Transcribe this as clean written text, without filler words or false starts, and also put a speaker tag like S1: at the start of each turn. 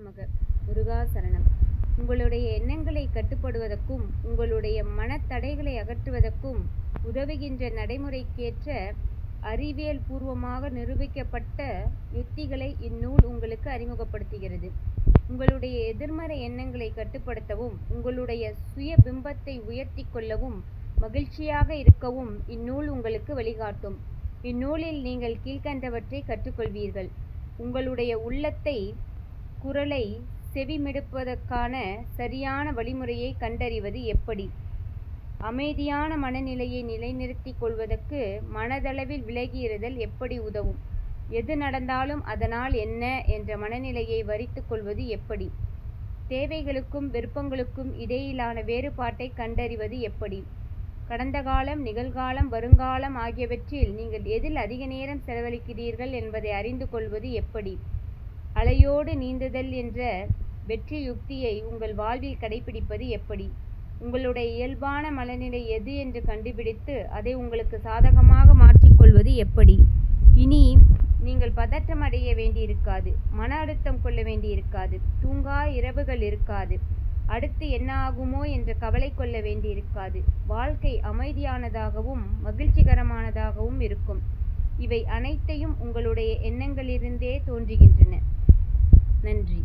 S1: மக முருகாசரணம். உங்களுடைய எண்ணங்களை கட்டுப்படுவதற்கும் உங்களுடைய மனத்தடைகளை அகற்றுவதற்கும் உதவுகின்ற நடைமுறைக்கேற்ற அறிவியல் பூர்வமாக நிரூபிக்கப்பட்ட யுத்திகளை இந்நூல் உங்களுக்கு அறிமுகப்படுத்துகிறது. உங்களுடைய எதிர்மறை எண்ணங்களை கட்டுப்படுத்தவும் உங்களுடைய சுய பிம்பத்தை உயர்த்தி கொள்ளவும் மகிழ்ச்சியாக இருக்கவும் இந்நூல் உங்களுக்கு வழிகாட்டும். இந்நூலில் நீங்கள் கீழ்கண்டவற்றை கற்றுக்கொள்வீர்கள். உங்களுடைய உள்ளத்தை குரலை செவிமெடுப்பதற்கான சரியான வழிமுறையை கண்டறிவது எப்படி? அமைதியான மனநிலையை நிலைநிறுத்திக் கொள்வதற்கு மனதளவில் விலகியிருதல் எப்படி உதவும்? எது நடந்தாலும் அதனால் என்ன என்ற மனநிலையை வரித்துக் கொள்வது எப்படி? தேவைகளுக்கும் விருப்பங்களுக்கும் இடையிலான வேறுபாட்டை கண்டறிவது எப்படி? கடந்த காலம், நிகழ்காலம், வருங்காலம் ஆகியவற்றில் நீங்கள் எதில் அதிக நேரம் செலவழிக்கிறீர்கள் என்பதை அறிந்து கொள்வது எப்படி? அலையோடு நீந்துதல் என்ற வெற்றி யுக்தியை உங்கள் வாழ்வில் கடைபிடிப்பது எப்படி? உங்களுடைய இயல்பான மனநிலை எது என்று கண்டுபிடித்து அதை உங்களுக்கு சாதகமாக மாற்றிக்கொள்வது எப்படி? இனி நீங்கள் பதற்றம் அடைய வேண்டியிருக்காது, மன அழுத்தம் கொள்ள வேண்டியிருக்காது, தூங்கா இரவுகள் இருக்காது, அடுத்து என்ன ஆகுமோ என்ற கவலை கொள்ள வேண்டியிருக்காது. வாழ்க்கை அமைதியானதாகவும் மகிழ்ச்சிகரமானதாகவும் இருக்கும். இவை அனைத்தையும் உங்களுடைய எண்ணங்களிலிருந்தே தோன்றுகின்றன. நன்றி.